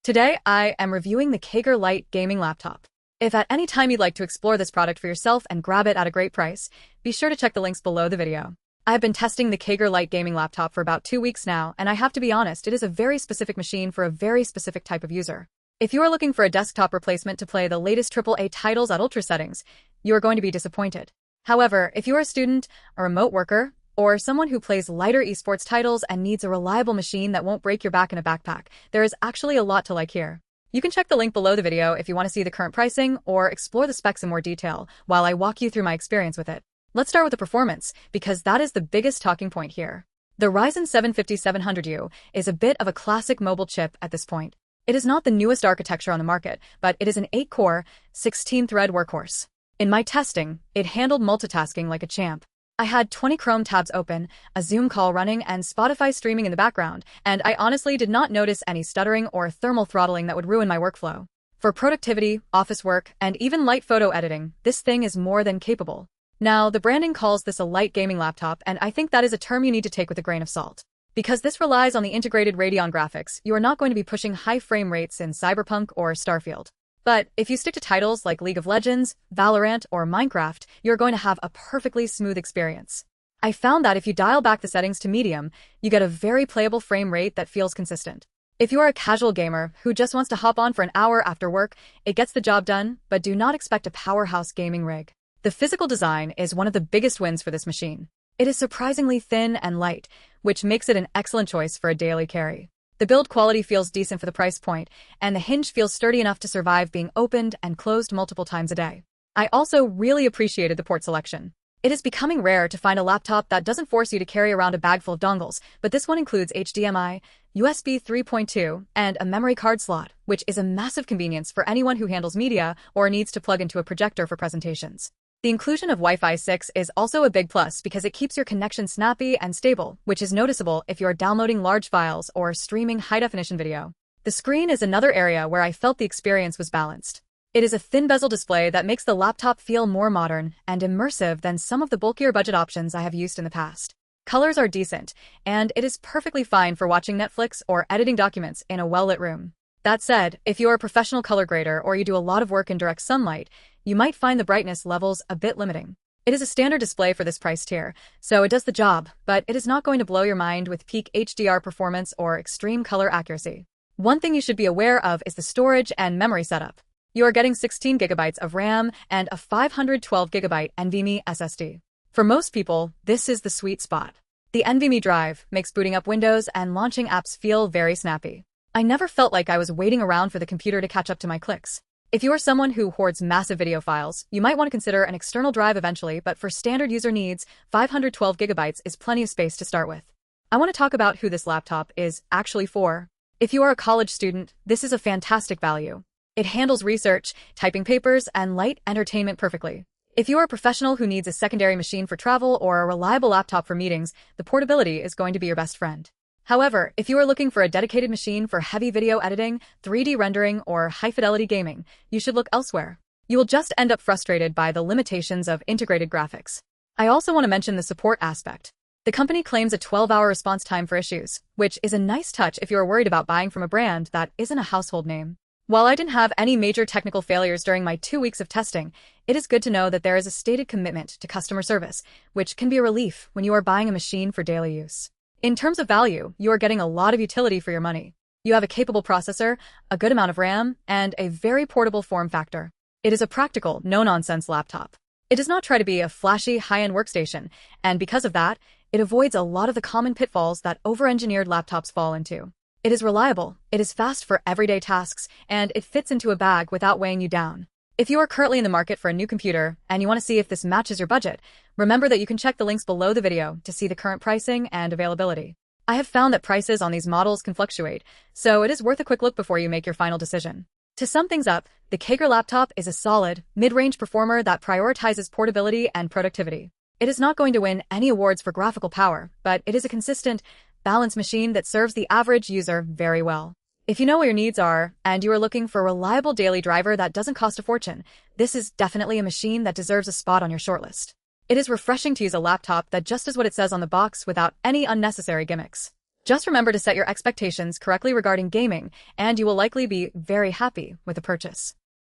Today, I am reviewing the KAIGERR Lite gaming laptop. If at any time you'd like to explore this product for yourself and grab it at a great price, be sure to check the links below the video. I've been testing the KAIGERR Lite gaming laptop for about 2 weeks now, and I have to be honest, it is a very specific machine for a very specific type of user. If you are looking for a desktop replacement to play the latest AAA titles at ultra settings, you are going to be disappointed. However, if you are a student, a remote worker, or someone who plays lighter esports titles and needs a reliable machine that won't break your back in a backpack, there is actually a lot to like here. You can check the link below the video if you want to see the current pricing or explore the specs in more detail while I walk you through my experience with it. Let's start with the performance, because that is the biggest talking point here. The Ryzen 7 5700U is a bit of a classic mobile chip at this point. It is not the newest architecture on the market, but it is an 8-core, 16-thread workhorse. In my testing, it handled multitasking like a champ. I had 20 Chrome tabs open, a Zoom call running, and Spotify streaming in the background, and I honestly did not notice any stuttering or thermal throttling that would ruin my workflow. For productivity, office work, and even light photo editing, this thing is more than capable. Now, the branding calls this a light gaming laptop, and I think that is a term you need to take with a grain of salt. Because this relies on the integrated Radeon graphics, you are not going to be pushing high frame rates in Cyberpunk or Starfield. But if you stick to titles like League of Legends, Valorant, or Minecraft, you're going to have a perfectly smooth experience. I found that if you dial back the settings to medium, you get a very playable frame rate that feels consistent. If you are a casual gamer who just wants to hop on for an hour after work, it gets the job done, but do not expect a powerhouse gaming rig. The physical design is one of the biggest wins for this machine. It is surprisingly thin and light, which makes it an excellent choice for a daily carry. The build quality feels decent for the price point, and the hinge feels sturdy enough to survive being opened and closed multiple times a day. I also really appreciated the port selection. It is becoming rare to find a laptop that doesn't force you to carry around a bag full of dongles, but this one includes HDMI, USB 3.2, and a memory card slot, which is a massive convenience for anyone who handles media or needs to plug into a projector for presentations. The inclusion of Wi-Fi 6 is also a big plus because it keeps your connection snappy and stable, which is noticeable if you're downloading large files or streaming high-definition video. The screen is another area where I felt the experience was balanced. It is a thin bezel display that makes the laptop feel more modern and immersive than some of the bulkier budget options I have used in the past. Colors are decent, and it is perfectly fine for watching Netflix or editing documents in a well-lit room. That said, if you're a professional color grader or you do a lot of work in direct sunlight, you might find the brightness levels a bit limiting. It is a standard display for this price tier, so it does the job, but it is not going to blow your mind with peak HDR performance or extreme color accuracy. One thing you should be aware of is the storage and memory setup. You are getting 16 GB of RAM and a 512 GB NVMe SSD. For most people, this is the sweet spot. The NVMe drive makes booting up Windows and launching apps feel very snappy. I never felt like I was waiting around for the computer to catch up to my clicks. If you are someone who hoards massive video files, you might want to consider an external drive eventually, but for standard user needs, 512 GB is plenty of space to start with. I want to talk about who this laptop is actually for. If you are a college student, this is a fantastic value. It handles research, typing papers, and light entertainment perfectly. If you are a professional who needs a secondary machine for travel or a reliable laptop for meetings, the portability is going to be your best friend. However, if you are looking for a dedicated machine for heavy video editing, 3D rendering, or high-fidelity gaming, you should look elsewhere. You will just end up frustrated by the limitations of integrated graphics. I also want to mention the support aspect. The company claims a 12-hour response time for issues, which is a nice touch if you are worried about buying from a brand that isn't a household name. While I didn't have any major technical failures during my 2 weeks of testing, it is good to know that there is a stated commitment to customer service, which can be a relief when you are buying a machine for daily use. In terms of value, you are getting a lot of utility for your money. You have a capable processor, a good amount of RAM, and a very portable form factor. It is a practical, no-nonsense laptop. It does not try to be a flashy, high-end workstation, and because of that, it avoids a lot of the common pitfalls that over-engineered laptops fall into. It is reliable, it is fast for everyday tasks, and it fits into a bag without weighing you down. If you are currently in the market for a new computer and you want to see if this matches your budget, remember that you can check the links below the video to see the current pricing and availability. I have found that prices on these models can fluctuate, so it is worth a quick look before you make your final decision. To sum things up, the KAIGERR laptop is a solid, mid-range performer that prioritizes portability and productivity. It is not going to win any awards for graphical power, but it is a consistent, balanced machine that serves the average user very well. If you know what your needs are, and you are looking for a reliable daily driver that doesn't cost a fortune, this is definitely a machine that deserves a spot on your shortlist. It is refreshing to use a laptop that just does what it says on the box without any unnecessary gimmicks. Just remember to set your expectations correctly regarding gaming, and you will likely be very happy with the purchase.